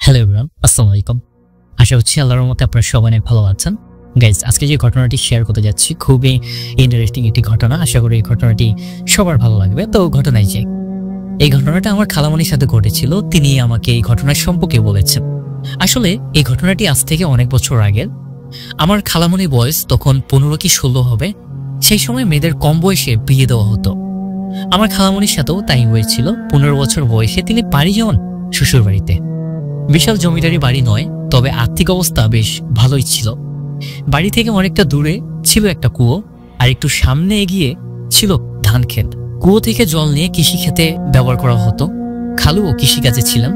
Hello everyone, আসসালামু আলাইকুম। আশা করছি আল্লাহর রহমতে আপনারা সবাই অনেক ভালো আছেন। গাইজ, আজকে যে ঘটনাটি শেয়ার করতে যাচ্ছি খুবই ইন্টারেস্টিং একটি ঘটনা। আশা করি এই ঘটনাটি সবার ভালো লাগবে। তো ঘটনায় যাই। এই ঘটনাটা আমার খালামণির সাথে ঘটেছিল। তিনি আমাকে এই ঘটনার সম্পর্কে বলেছেন। আসলে এই ঘটনাটি আজ থেকে অনেক বছর আগের। আমার খালামণির বয়স তখন 15 কি 16 হবে। সেই সময় মেয়েদের কম বয়সে বিয়ে দেওয়া হতো। আমার খালামণির সাথেও তাই হয়েছিল। 15 বছর বয়সে তিনি পাড়ি যান শ্বশুর বাড়িতে। বিশাল জমিদারি বাড়ি নয়, তবে আর্থিক অবস্থা বেশ ভালোই ছিল। বাড়ি থেকে অনেকটা দূরে ছিল একটা কুয়ো, আর একটু সামনে এগিয়ে ছিল ধান ক্ষেত। কুয়ো থেকে জল নিয়ে কৃষি ক্ষেতে ব্যবহার করা হতো। খালুও কৃষিকাজে ছিলেন,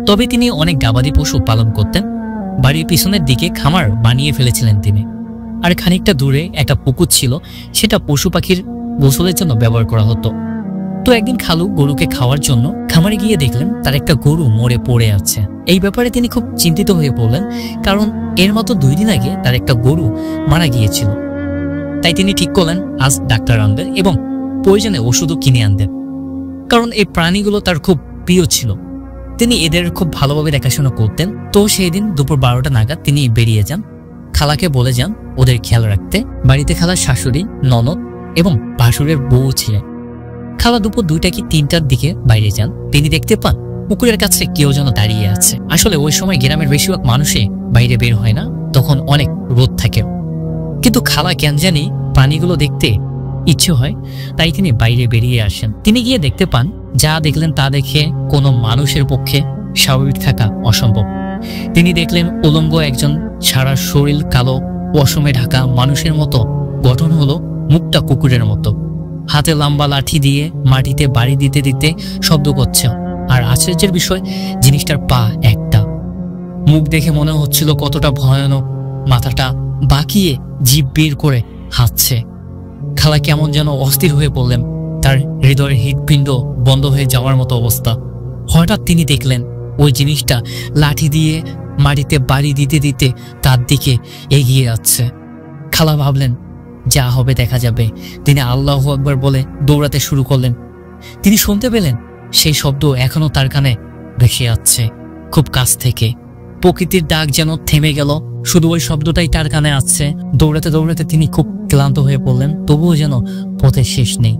তবে তিনি অনেক গবাদি পশু পালন করতেন। বাড়ির পিছনের দিকে খামার বানিয়ে ফেলেছিলেন তিনি। আর খানিকটা দূরে একটা পুকুর ছিল, সেটা পশু পাখির গোসলের জন্য ব্যবহার করা হতো। তো একদিন খালু গরুকে খাওয়ার জন্য খামারে গিয়ে দেখলেন তার একটা গরু মরে পড়ে আছে। এই ব্যাপারে তিনি খুব চিন্তিত হয়ে পড়লেন, কারণ এর মতো 2 দিন আগে তার একটা গরু মারা গিয়েছিল। তাই তিনি ঠিক করলেন আজ ডাক্তার আনবেন এবং প্রয়োজনে ওষুধও কিনে আনবেন, কারণ এই প্রাণীগুলো তার খুব প্রিয় ছিল। তিনি এদের খুব ভালোভাবে দেখাশোনা করতেন। তো সেই দিন দুপুর 12টা নাগাদ তিনি বেরিয়ে যান। খালাকে বলে যান ওদের খেয়াল রাখতে। বাড়িতে খালার শাশুড়ি, ননদ এবং ভাসুরের বউ ছিলেন। খালা দুপুর 2টা কি 3টার দিকে বাইরে যান। তিনি দেখতে পান পুকুরের কাছে কেউ যেন দাঁড়িয়ে আছে। আসলে ওই সময় গ্রামের বেশিরভাগ মানুষই বাইরে বের হয় না, তখন অনেক রোদ থাকে। কিন্তু খালা কেন জানি প্রাণীগুলো দেখতে ইচ্ছে হয়, তাই তিনি বাইরে বেরিয়ে আসেন। তিনি গিয়ে দেখতে পান, যা দেখলেন তা দেখে কোনো মানুষের পক্ষে স্বাভাবিক থাকা অসম্ভব। তিনি দেখলেন উলঙ্গ একজন, সারা শরীর কালো পশমে ঢাকা মানুষের মতো গঠন হলো, মুখটা কুকুরের মতো, হাতে লম্বা লাঠি দিয়ে মাটিতে বাড়ি দিতে দিতে শব্দ করছে। আর আশ্চর্যের বিষয়, জিনিসটার পা একটা। মুখ দেখে মনে হচ্ছিল কতটা ভয়ানক। মাথাটা বাঁকিয়ে জিভ বের করে হাঁটছে। খালা কেমন যেন অস্থির হয়ে পড়লেন। তার হৃদয়ের হৃৎপিণ্ড বন্ধ হয়ে যাওয়ার মতো অবস্থা। হঠাৎ তিনি দেখলেন ওই জিনিসটা লাঠি দিয়ে মাটিতে বাড়ি দিতে দিতে তার দিকে এগিয়ে যাচ্ছে। খালা ভাবলেন যা হবে দেখা যাবে। তিনি আল্লাহু আকবার বলে দৌড়াতে শুরু করলেন। তিনি শুনতে পেলেন সেই শব্দ এখনো তার কানে ভেসে যাচ্ছে খুব কাছ থেকে। প্রকৃতির ডাক যেন থেমে গেল, শুধু ওই শব্দটাই তার কানে আসছে। দৌড়াতে দৌড়াতে তিনি খুব ক্লান্ত হয়ে পড়লেন, তবুও যেন পথের শেষ নেই।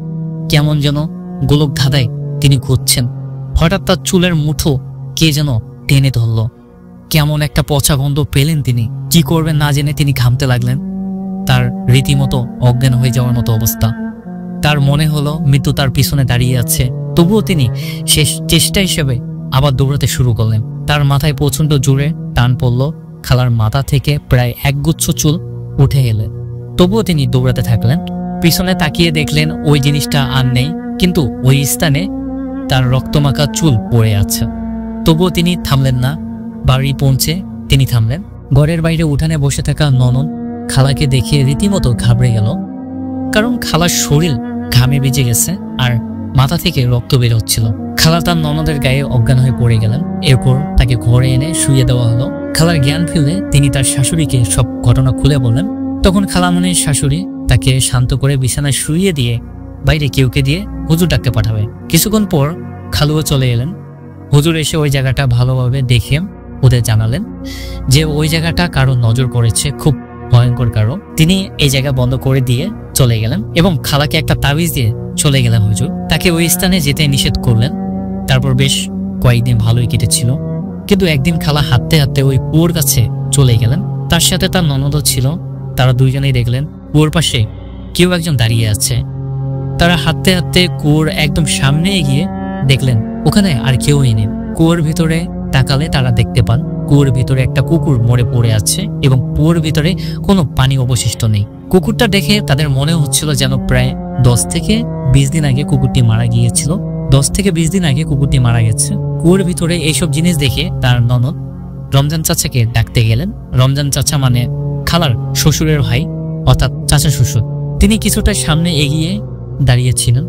কেমন যেন গোলক ধাঁধায় তিনি ঘুরছেন। হঠাৎ তার চুলের মুঠো কে যেন টেনে ধরল। কেমন একটা পচা গন্ধ পেলেন তিনি। কি করবেন না জেনে তিনি ঘামতে লাগলেন। তার রীতিমতো অজ্ঞান হয়ে যাওয়ার মতো অবস্থা। তার মনে হলো মৃত্যু তার পিছনে দাঁড়িয়ে আছে। তবুও তিনি শেষ চেষ্টা হিসেবে আবার দৌড়াতে শুরু করলেন। তার মাথায় প্রচন্ড জোরে টান পড়ল। খালার মাথা থেকে প্রায় একগুচ্ছ চুল উঠে এলেন। তবুও তিনি দৌড়াতে থাকলেন। পিছনে তাকিয়ে দেখলেন ওই জিনিসটা আর নেই, কিন্তু ওই স্থানে তার রক্তমাখা চুল পড়ে আছে। তবুও তিনি থামলেন না। বাড়ি পৌঁছে তিনি থামলেন। ঘরের বাইরে উঠানে বসে থাকা ননদ খালাকে দেখে রীতিমতো ঘাবড়ে গেল, কারণ খালার শরীর ঘামে ভিজে গেছে আর মাথা থেকে রক্ত বের হচ্ছিল। খালা তার ননদের গায়ে অজ্ঞান হয়ে পড়ে গেলেন। এরপর তাকে ঘরে এনে শুইয়ে দেওয়া হলো। খালার জ্ঞান ফিরলে তিনি তার শাশুড়িকে সব ঘটনা খুলে বলেন। তখন খালামণির শাশুড়ি তাকে শান্ত করে বিছানায় শুইয়ে দিয়ে বাইরে কেউকে দিয়ে হুজুর ডাকতে পাঠাবে। কিছুক্ষণ পর খালুও চলে এলেন। হুজুর এসে ওই জায়গাটা ভালোভাবে দেখে ওদের জানালেন যে ওই জায়গাটা কারো নজর পড়েছে, খুব ভয়ঙ্কর কারো। তিনি এই জায়গা বন্ধ করে দিয়ে চলে গেলেন এবং খালাকে একটা তাবিজ দিয়ে চলে গেলেন হুজুর। তাকে ওই স্থানে যেতে নিষেধ করলেন। তারপর বেশ কয়েকদিন ভালোই কেটেছিল। কিন্তু একদিন খালা হাঁটতে হাঁটতে ওই কুয়োর কাছে চলে গেলেন। তার সাথে তার ননদও ছিল। তারা দুইজনেই দেখলেন কুয়োর পাশে কেউ একজন দাঁড়িয়ে আছে। তারা হাঁটতে হাঁটতে কুয়োর একদম সামনে এগিয়ে দেখলেন ওখানে আর কেউই নেই। কুয়োর ভিতরে তাকালে তারা দেখতে পান কুয়োর ভিতরে একটা কুকুর মরে পড়ে আছে এবং কুয়োর ভিতরে কোনো পানি অবশিষ্ট নেই। কুকুরটা দেখে তাদের মনে হচ্ছিল যেন প্রায় 10 থেকে 20 দিন আগে কুকুরটি মারা গিয়েছিল। 10 থেকে 20 দিন আগে কুকুরটি মারা গেছে। কুয়োর ভিতরে এইসব জিনিস দেখে তার ননদ রমজান চাচাকে ডাকতে গেলেন। রমজান চাচা মানে খালার শ্বশুরের ভাই, অর্থাৎ চাচা শ্বশুর। তিনি কিছুটা সামনে এগিয়ে দাঁড়িয়েছিলেন।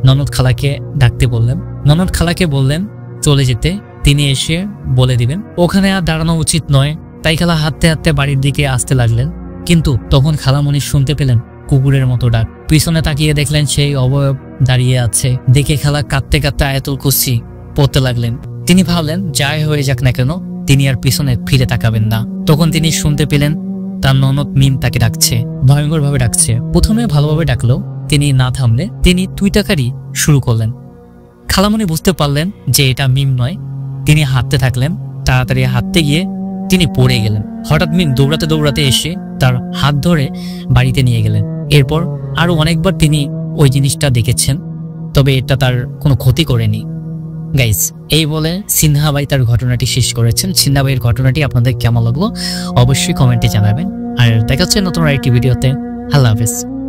ননদ খালাকে ডাকতে বললেন। ননদ খালাকে বললেন চলে যেতে। তিনি এসে বলে দিবেন ওখানে আর দাঁড়ানো উচিত নয়। তাই খালা হাঁটতে হাঁটতে বাড়ির দিকে আসতে লাগলেন। কিন্তু তখন খালামণি শুনতে পেলেন কুকুরের মতো ডাক। পিছনে তাকিয়ে দেখলেন সেই অবয়ব দাঁড়িয়ে আছে। দেখে খালা কাঁদতে কাঁদতে আয়াতুল কুরসি পড়তে লাগলেন। তিনি ভাবলেন যাই হয়ে যাক না কেন তিনি আর পিছনে ফিরে তাকাবেন না। তখন তিনি শুনতে পেলেন তার ননদ মিম তাকে ডাকছে, ভয়ঙ্কর ভাবে ডাকছে। প্রথমে ভালোভাবে ডাকলো, তিনি না থামলে তিনি তুইটাকারি শুরু করলেন। খালামণি বুঝতে পারলেন যে এটা মিম নয়। তিনি হাঁটতে থাকলেন, তাড়াতাড়ি হাঁটতে গিয়ে তিনি পড়ে গেলেন। হঠাৎ মিম দৌড়াতে দৌড়াতে এসে তার হাত ধরে বাড়িতে নিয়ে গেলেন। এরপর আরো অনেকবার তিনি ওই জিনিসটা দেখেছেন, তবে এটা তার কোনো ক্ষতি করেনি। গাইস, এই বলে সিনহা ভাই তার ঘটনাটি শেষ করেছেন। সিনহা ভাইয়ের ঘটনাটি আপনাদের কেমন লাগলো অবশ্যই কমেন্টে জানাবেন। আর দেখা হচ্ছে নতুন আরেকটি ভিডিওতে। আল্লাহ হাফেজ।